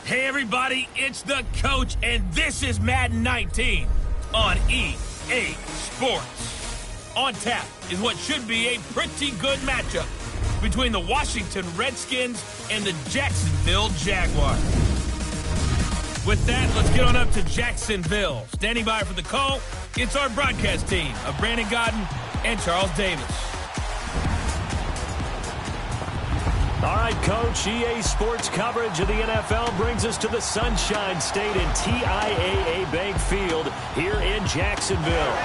Hey everybody, it's the coach, and this is Madden 19 on EA Sports. On tap is what should be a pretty good matchup between the Washington Redskins and the Jacksonville Jaguars. With that, let's get on up to Jacksonville. Standing by for the call, it's our broadcast team of Brandon Godden and Charles Davis. All right, Coach, EA Sports coverage of the NFL brings us to the Sunshine State in TIAA Bank Field here in Jacksonville.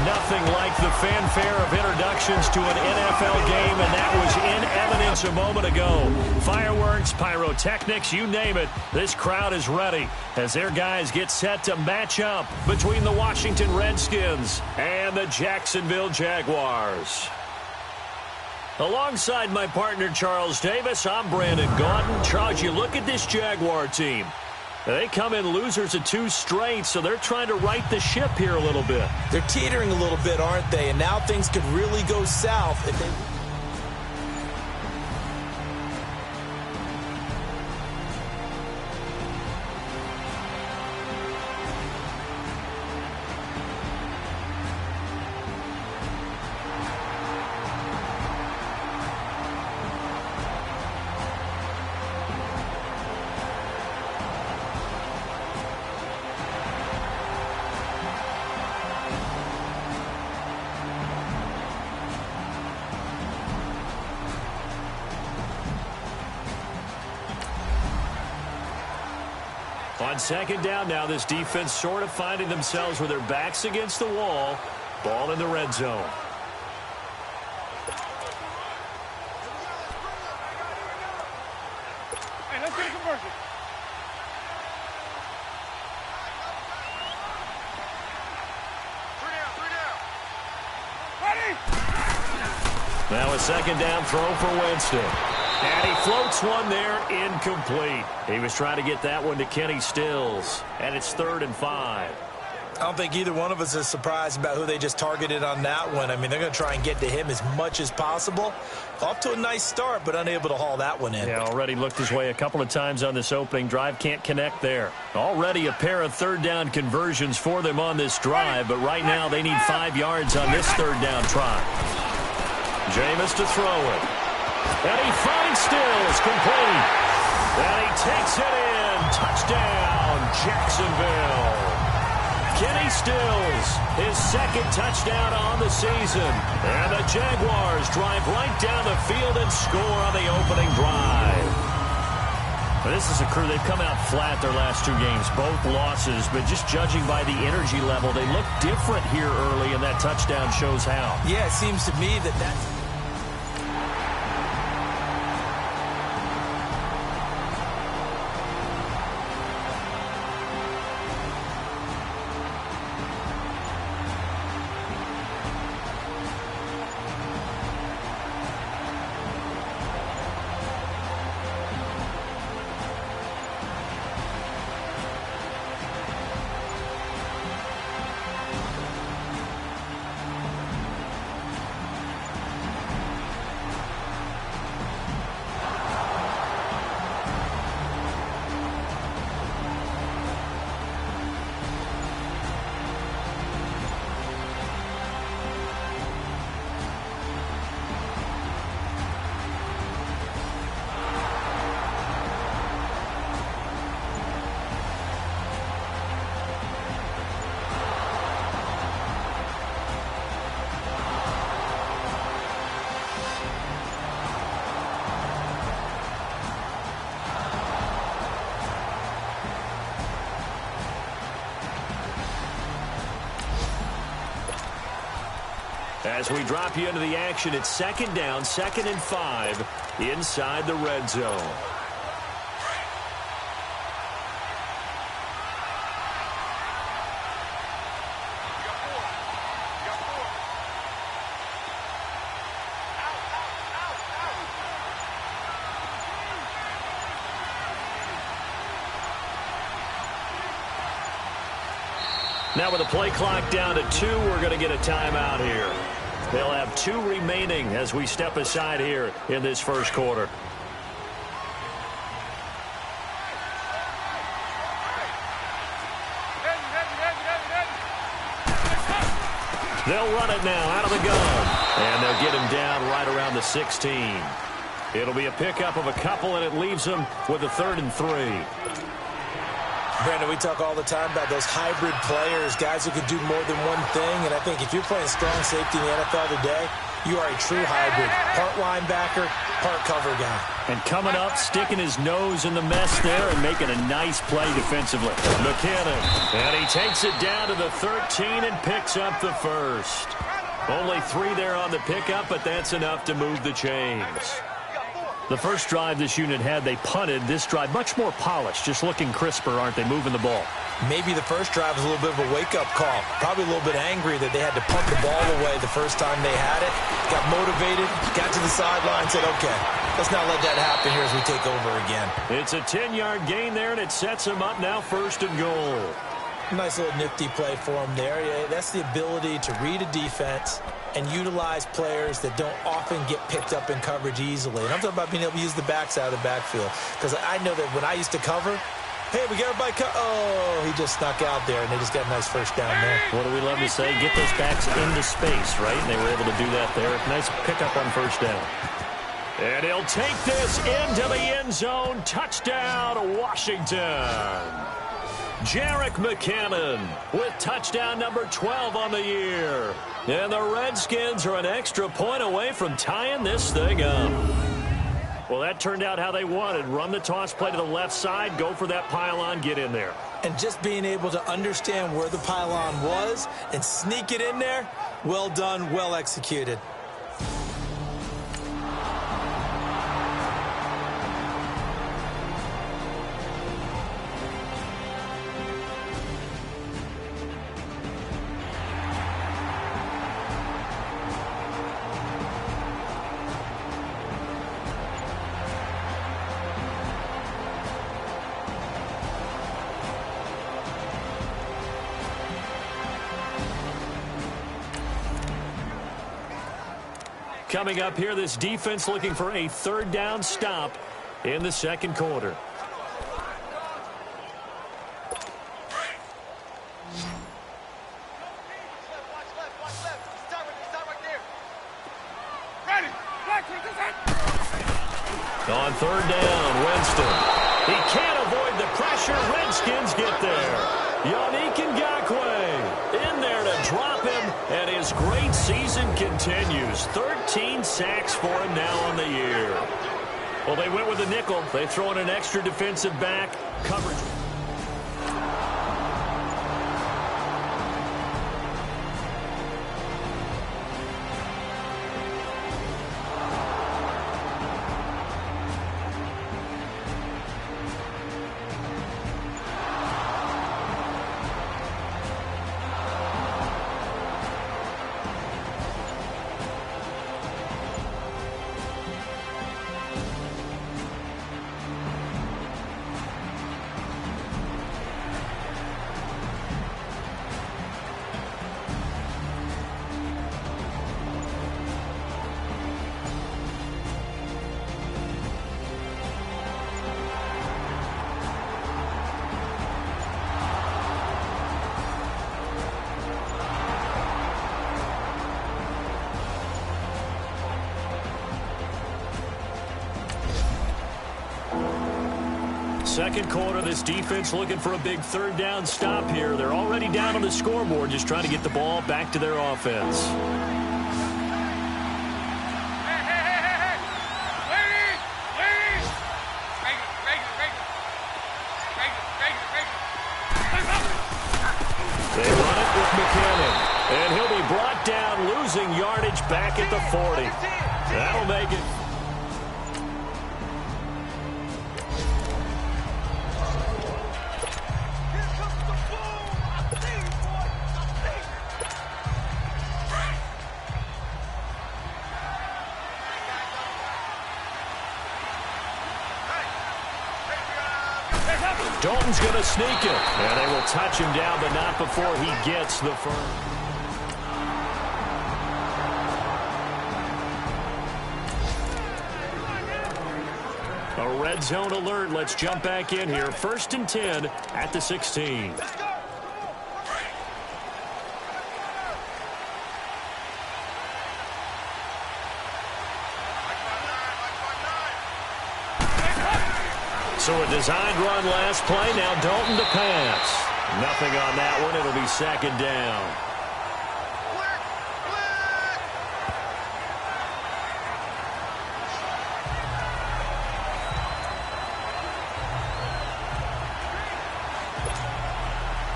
Nothing like the fanfare of introductions to an NFL game, and that was in evidence a moment ago. Fireworks, pyrotechnics, you name it, this crowd is ready as their guys get set to match up between the Washington Redskins and the Jacksonville Jaguars. Alongside my partner, Charles Davis, I'm Brandon Godden. Charles, you look at this Jaguar team. They come in losers of 2 straight, so they're trying to right the ship here a little bit. They're teetering a little bit, aren't they? And now things could really go south if they... On second down now, this defense sort of finding themselves with their backs against the wall. Ball in the red zone. Hey, let's get a conversion. Three down. Ready? Now a second down throw for Winston. And he floats one there, incomplete. He was trying to get that one to Kenny Stills. And it's 3rd and 5. I don't think either one of us is surprised about who they just targeted on that one. I mean, they're going to try and get to him as much as possible. Off to a nice start, but unable to haul that one in. Yeah, already looked his way a couple of times on this opening drive. Can't connect there. Already a pair of 3rd down conversions for them on this drive, but right now they need 5 yards on this 3rd down try. Jameis to throw it. And he finds Stills, complete. And he takes it in. Touchdown, Jacksonville. Kenny Stills, his 2nd touchdown on the season. And the Jaguars drive right down the field and score on the opening drive. Well, this is a crew, they've come out flat their last 2 games, both losses, but just judging by the energy level, they look different here early, and that touchdown shows how. Yeah, it seems to me that that's... As we drop you into the action, it's 2nd down, 2nd and 5 inside the red zone. Now with the play clock down to 2, we're going to get a timeout here. They'll have 2 remaining as we step aside here in this first quarter. They'll run it now out of the gun. And they'll get him down right around the 16. It'll be a pickup of a couple, and it leaves them with a 3rd and 3. Brandon, we talk all the time about those hybrid players, guys who can do more than one thing. And I think if you're playing strong safety in the NFL today, you are a true hybrid. Part linebacker, part cover guy. And coming up, sticking his nose in the mess there and making a nice play defensively. McKinnon. And he takes it down to the 13 and picks up the first. Only 3 there on the pickup, but that's enough to move the chains. The first drive this unit had, they punted. This drive, much more polished, just looking crisper, aren't they, moving the ball? Maybe the first drive was a little bit of a wake-up call. Probably a little bit angry that they had to punt the ball away the first time they had it. Got motivated, got to the sideline, said, okay, let's not let that happen here as we take over again. It's a 10-yard gain there, and it sets them up now 1st and goal. Nice little nifty play for him there. Yeah, that's the ability to read a defense and utilize players that don't often get picked up in coverage easily. And I'm talking about being able to use the backs out of the backfield. Because I know that when I used to cover, hey, we got everybody oh, he just snuck out there, and they just got a nice first down there. What do we love to say? Get those backs into space, right? And they were able to do that there. Nice pickup on 1st down. And he'll take this into the end zone. Touchdown, Washington. Jerick McKinnon with touchdown number 12 on the year. And the Redskins are an extra point away from tying this thing up. Well, that turned out how they wanted. Run the toss play to the left side, go for that pylon, get in there. And just being able to understand where the pylon was and sneak it in there, well done, well executed. Coming up here, this defense looking for a 3rd down stop in the 2nd quarter. On 3rd down, Winston. He can't avoid the pressure. Redskins get there. Yannick Ngakoue in there to drop him, and his great season continues. 13 sacks for him now on the year. Well, they went with a nickel. They throw in an extra defensive back. Coverage. Second quarter, this defense looking for a big 3rd down stop here. They're already down on the scoreboard, just trying to get the ball back to their offense. They run it with McKinnon, and he'll be brought down, losing yardage back at the 40. That'll make it. Dalton's going to sneak it, and they will touch him down, but not before he gets the first. A red zone alert. Let's jump back in here. 1st and 10 at the 16. So a designed run last play. Now Dalton to pass. Nothing on that one. It'll be second down.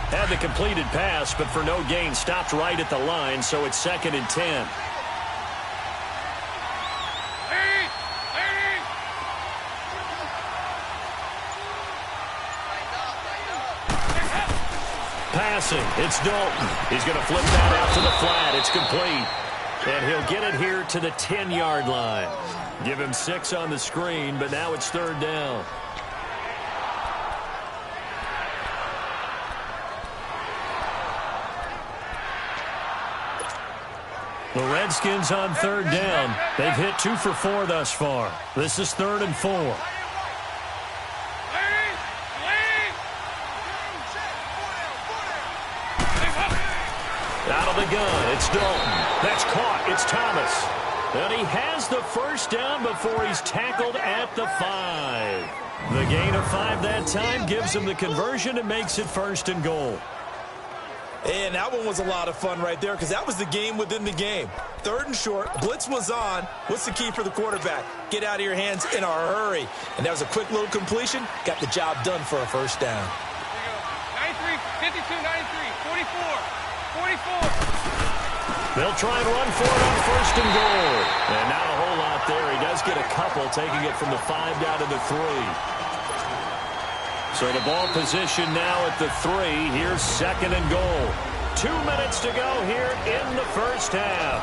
Had the completed pass, but for no gain, stopped right at the line, so it's 2nd and 10. Passing, it's Dalton. He's going to flip that out to the flat. It's complete. And he'll get it here to the 10-yard line. Give him 6 on the screen, but now it's 3rd down. The Redskins on 3rd down. They've hit 2 for 4 thus far. This is 3rd and 4. Out of the gun, it's Dalton. That's caught. It's Thomas. And he has the first down before he's tackled at the 5. The gain of 5 that time gives him the conversion and makes it 1st and goal. And that one was a lot of fun right there because that was the game within the game. 3rd and short, blitz was on. What's the key for the quarterback? Get out of your hands in a hurry. And that was a quick little completion. Got the job done for a first down. There you go. 93, 52, 93, 44, 44. They'll try and run for it on 1st and goal. And not a whole lot there. He does get a couple, taking it from the 5 down to the 3. So the ball position now at the 3. Here's 2nd and goal. 2 minutes to go here in the first half.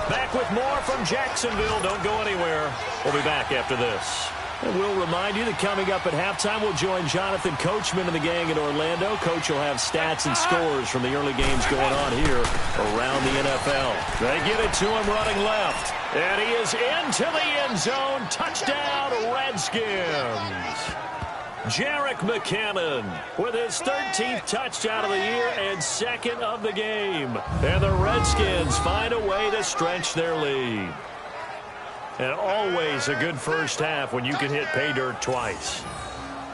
Back with more from Jacksonville. Don't go anywhere. We'll be back after this. And we'll remind you that coming up at halftime, we'll join Jonathan Coachman and the gang in Orlando. Coach will have stats and scores from the early games going on here around the NFL. They get it to him running left. And he is into the end zone. Touchdown, Redskins. Jerick McKinnon with his 13th touchdown of the year and 2nd of the game. And the Redskins find a way to stretch their lead. And always a good first half when you can hit pay dirt twice.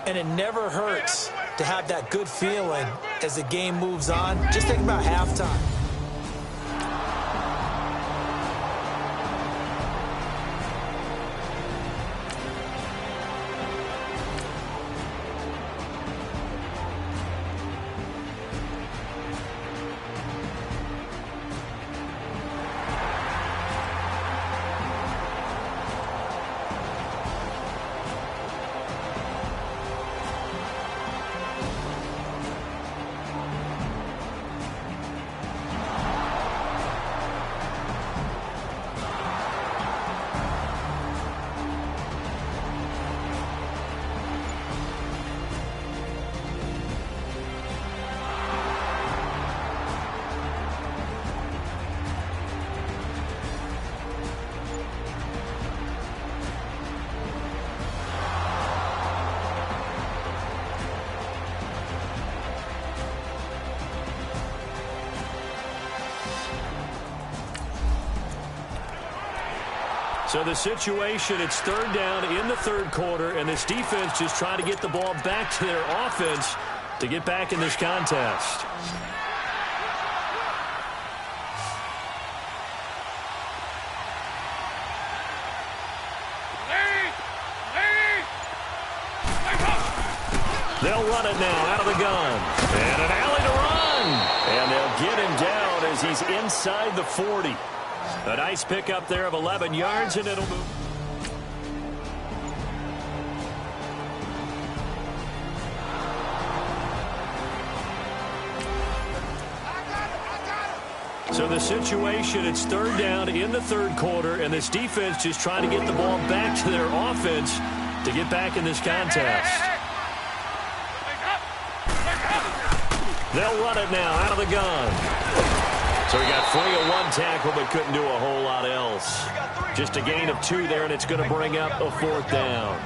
And it never hurts to have that good feeling as the game moves on. Just think about halftime. So the situation, it's 3rd down in the 3rd quarter, and this defense just trying to get the ball back to their offense to get back in this contest. They'll run it now out of the gun. And an alley to run. And they'll get him down as he's inside the 40. A nice pickup there of 11 yards, and it'll move. So the situation, it's 3rd down in the 3rd quarter, and this defense just trying to get the ball back to their offense to get back in this contest. They'll run it now out of the gun. So he got free of 1 tackle, but couldn't do a whole lot else. Just a gain of 2 there, and it's going to bring up a 4th down.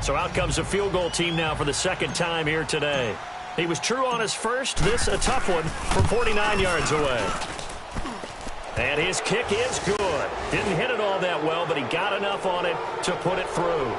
So out comes a field goal team now for the 2nd time here today. He was true on his first. This a tough one from 49 yards away. And his kick is good. Didn't hit it all that well, but he got enough on it to put it through.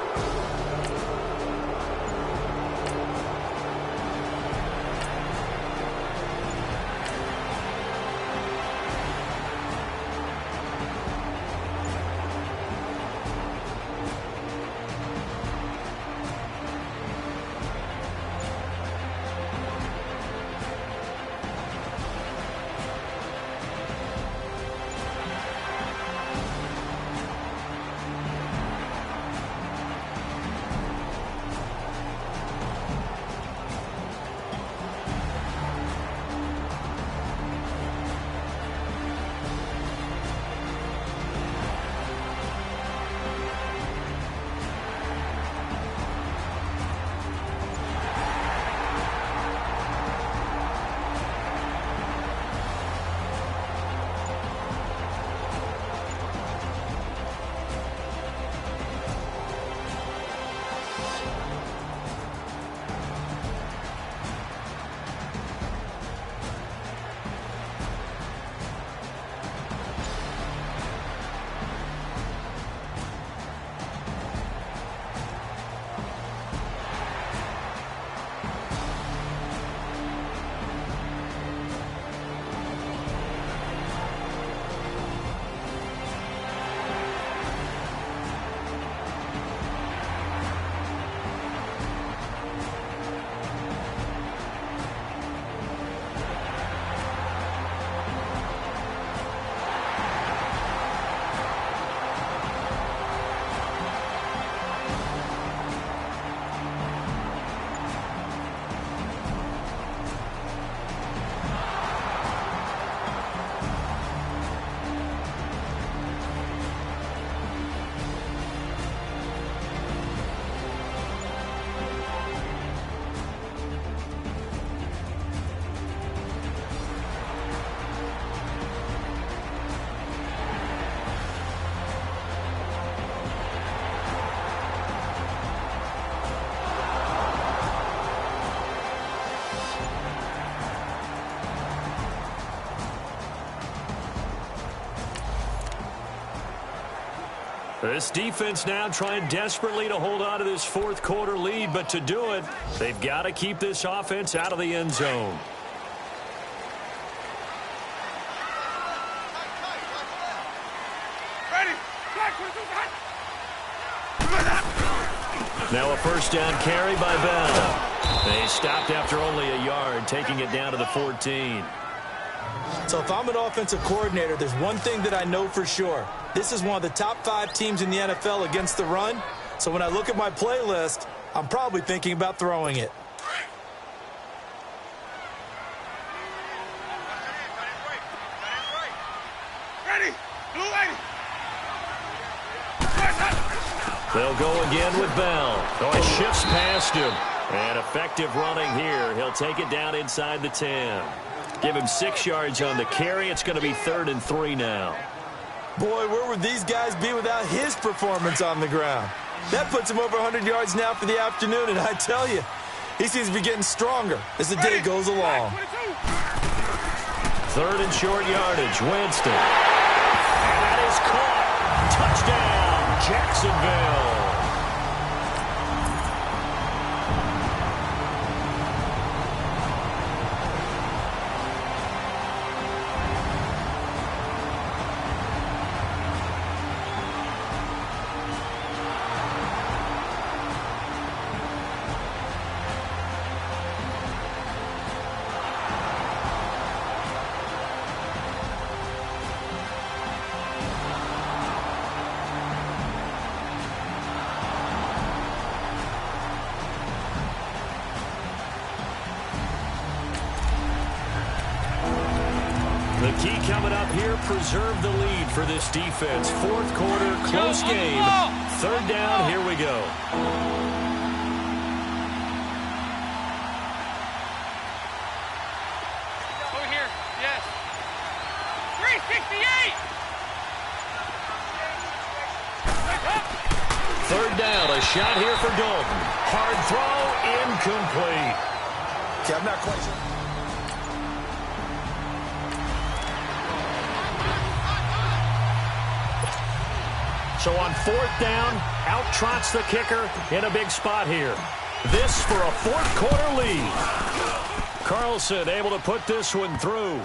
This defense now trying desperately to hold on to this fourth quarter lead, but to do it, they've got to keep this offense out of the end zone. Now a first down carry by Bell. They stopped after only a yard, taking it down to the 14. So if I'm an offensive coordinator, there's one thing that I know for sure. This is one of the top 5 teams in the NFL against the run. So when I look at my playlist, I'm probably thinking about throwing it. Ready? Blue lady. They'll go again with Bell. Oh, he shifts past him. And effective running here. He'll take it down inside the 10. Give him 6 yards on the carry. It's going to be 3rd and 3 now. Boy, where would these guys be without his performance on the ground? That puts him over 100 yards now for the afternoon, and I tell you, he seems to be getting stronger as the day goes along. 3rd and short yardage, Winston. And that is caught. Touchdown, Jacksonville. The key coming up here, preserve the lead for this defense. 4th quarter, close game. 3rd down, here we go. Over here, yes. 368! 3rd down, a shot here for Dalton. Hard throw, incomplete. Okay, I'm not quite sure. So on 4th down, out trots the kicker in a big spot here. This for a fourth-quarter lead. Carlson able to put this one through.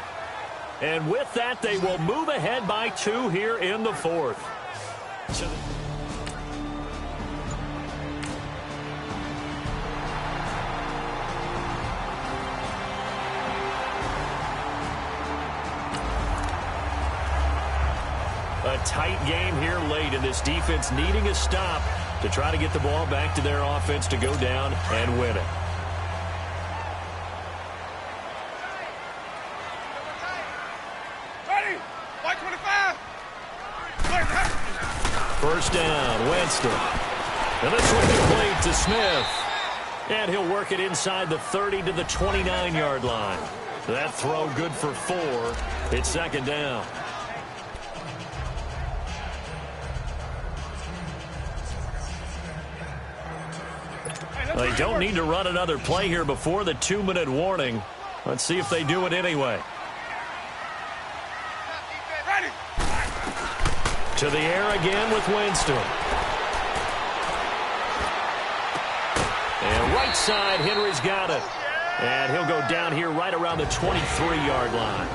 And with that, they will move ahead by 2 here in the 4th. A tight game here late, and this defense needing a stop to try to get the ball back to their offense to go down and win it. Ready? White 25. First down, Winston. And this will be played to Smith. And he'll work it inside the 30 to the 29-yard line. That throw good for 4. It's second down. They don't need to run another play here before the 2-minute warning. Let's see if they do it anyway. Ready. To the air again with Winston. And right side, Henry's got it. And he'll go down here right around the 23-yard line.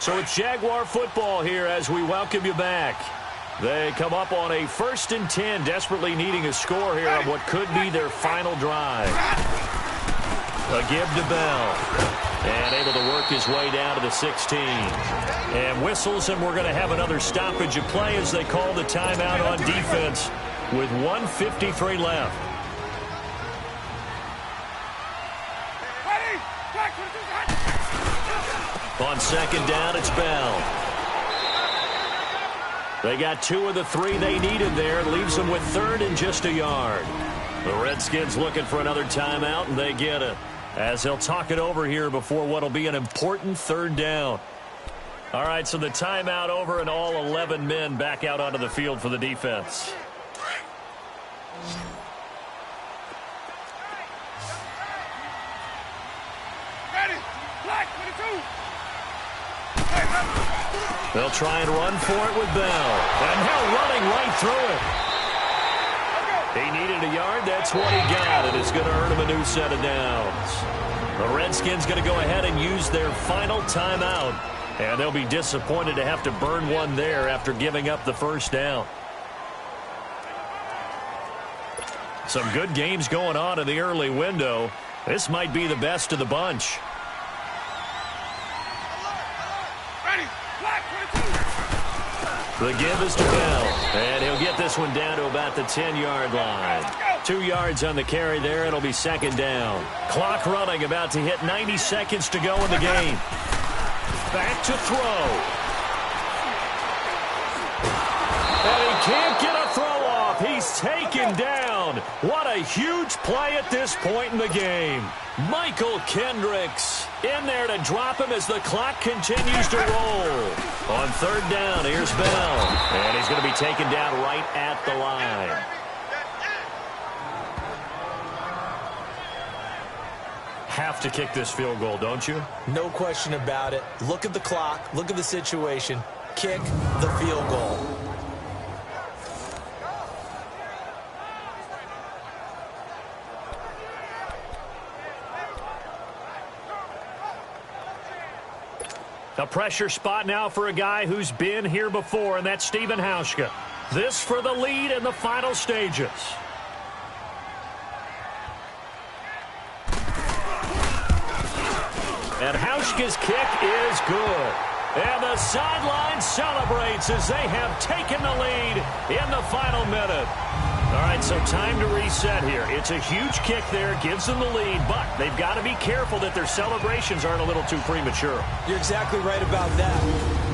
So it's Jaguar football here as we welcome you back. They come up on a 1st and 10, desperately needing a score here on what could be their final drive. A give to Bell. And able to work his way down to the 16. And whistles, and we're going to have another stoppage of play as they call the timeout on defense with 1:53 left. On 2nd down, it's Bell. They got 2 of the 3 they needed there. Leaves them with 3rd and just a yard. The Redskins looking for another timeout, and they get it. As they'll talk it over here before what will be an important 3rd down. All right, so the timeout over and all 11 men back out onto the field for the defense. Ready. Black 22. They'll try and run for it with Bell. And now running right through it. He needed a yard. That's what he got. And it's going to earn him a new set of downs. The Redskins going to go ahead and use their final timeout. And they'll be disappointed to have to burn one there after giving up the 1st down. Some good games going on in the early window. This might be the best of the bunch. The give is to Bell, and he'll get this one down to about the 10-yard line. 2 yards on the carry there. It'll be 2nd down. Clock running, about to hit 90 seconds to go in the game. Back to throw. And he can't get a throw off. He's taken down. What a huge play at this point in the game. Michael Kendricks in there to drop him as the clock continues to roll. On 3rd down, here's Bell. And he's going to be taken down right at the line. Have to kick this field goal, don't you? No question about it. Look at the clock. Look at the situation. Kick the field goal. A pressure spot now for a guy who's been here before, and that's Stephen Hauschka. This for the lead in the final stages. And Hauschka's kick is good. And the sideline celebrates as they have taken the lead in the final minute. All right, so time to reset here. It's a huge kick there, gives them the lead, but they've got to be careful that their celebrations aren't a little too premature. You're exactly right about that.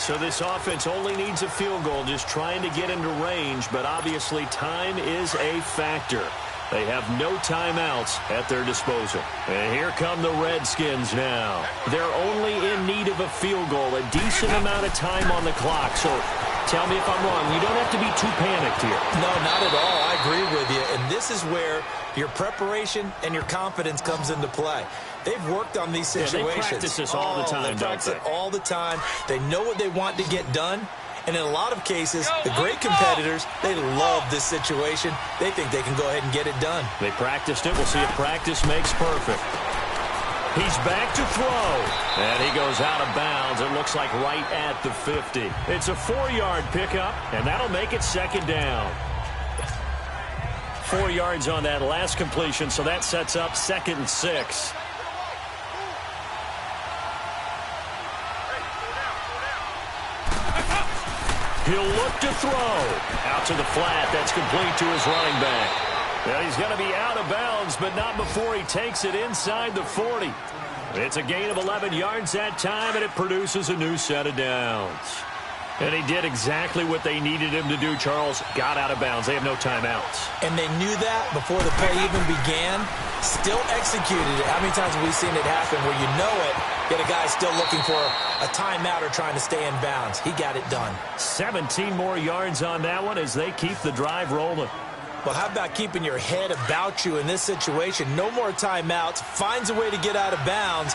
So this offense only needs a field goal, just trying to get into range, but obviously time is a factor. They have no timeouts at their disposal. And here come the Redskins now. They're only in need of a field goal, a decent amount of time on the clock. So tell me if I'm wrong. You don't have to be too panicked here. No, not at all. I agree with you. And this is where your preparation and your confidence comes into play. They've worked on these situations. They practice this all the time, They practice it all the time. They know what they want to get done. And in a lot of cases, the great competitors, they love this situation. They think they can go ahead and get it done. They practiced it. We'll see if practice makes perfect. He's back to throw. And he goes out of bounds. It looks like right at the 50. It's a 4-yard pickup, and that'll make it second down. 4 yards on that last completion, so that sets up 2nd and 6. He'll look to throw. Out to the flat. That's complete to his running back. Well, he's going to be out of bounds, but not before he takes it inside the 40. It's a gain of 11 yards that time, and it produces a new set of downs. And he did exactly what they needed him to do, Charles. Got out of bounds. They have no timeouts. And they knew that before the play even began. Still executed it. How many times have we seen it happen where you know it, yet a guy's still looking for a timeout or trying to stay in bounds? He got it done. 17 more yards on that one as they keep the drive rolling. Well, how about keeping your head about you in this situation? No more timeouts. Finds a way to get out of bounds.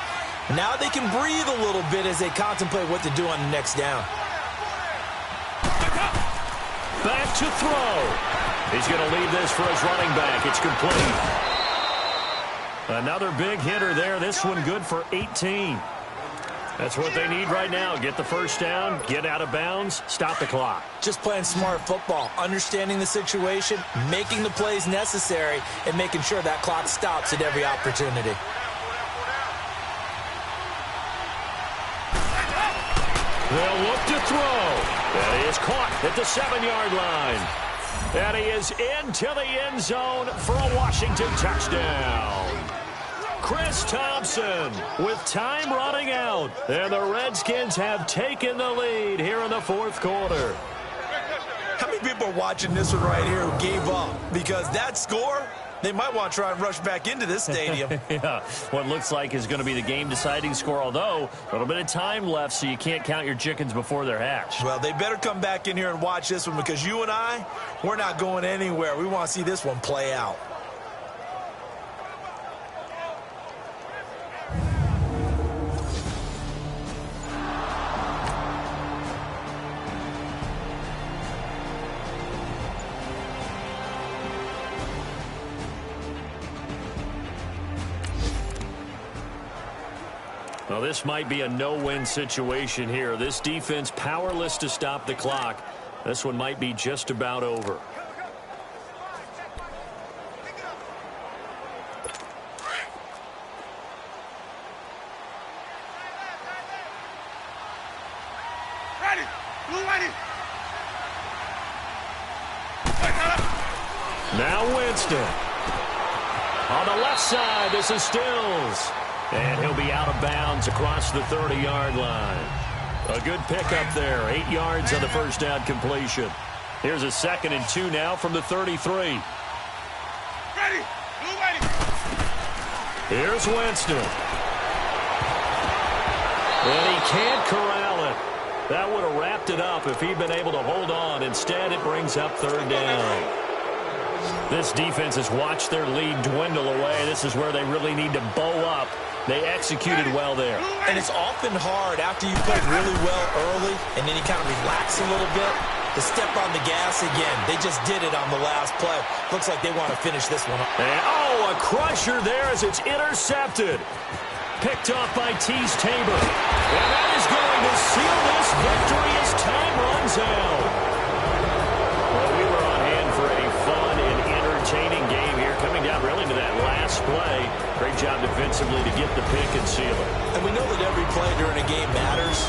Now they can breathe a little bit as they contemplate what to do on the next down. Back to throw. He's going to leave this for his running back. It's complete. Another big hitter there. This one good for 18. That's what they need right now. Get the first down, get out of bounds, stop the clock. Just playing smart football, understanding the situation, making the plays necessary, and making sure that clock stops at every opportunity. They'll look to throw. And he is caught at the 7-yard line. And he is into the end zone for a Washington touchdown. Chris Thompson with time running out. And the Redskins have taken the lead here in the 4th quarter. How many people are watching this one right here who gave up? Because that score, they might want to try and rush back into this stadium. Yeah, what looks like is going to be the game-deciding score, although a little bit of time left, so you can't count your chickens before they're hatched. Well, they better come back in here and watch this one because you and I, we're not going anywhere. We want to see this one play out. Well, this might be a no-win situation here. This defense powerless to stop the clock. This one might be just about over. Ready. Blue ready. Now Winston. On the left side, this is Stills. And he'll be out of bounds across the 30-yard line. A good pickup there. 8 yards on the first down completion. Here's a 2nd and 2 now from the 33. Ready. Blue ready. Here's Winston. And he can't corral it. That would have wrapped it up if he'd been able to hold on. Instead, it brings up 3rd down. This defense has watched their lead dwindle away. This is where they really need to bow up. They executed well there. And it's often hard after you played really well early and then you kind of relax a little bit to step on the gas again. They just did it on the last play. Looks like they want to finish this one up. And, oh, a crusher there as it's intercepted. Picked off by Tease Tabor. And that is going to seal this victory as time runs out. Well, we were on hand for a fun and entertaining game here, coming down really to that last play. Great job defensively to get the pick and seal it. And we know that every play during a game matters.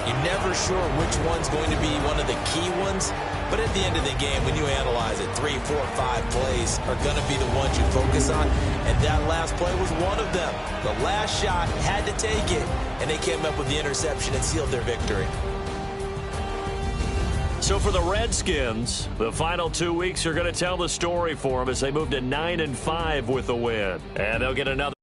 You're never sure which one's going to be one of the key ones. But at the end of the game, when you analyze it, 3, 4, 5 plays are going to be the ones you focus on. And that last play was one of them. The last shot had to take it, and they came up with the interception and sealed their victory. So for the Redskins, the final 2 weeks are going to tell the story for them as they move to 9-5 with a win. And they'll get another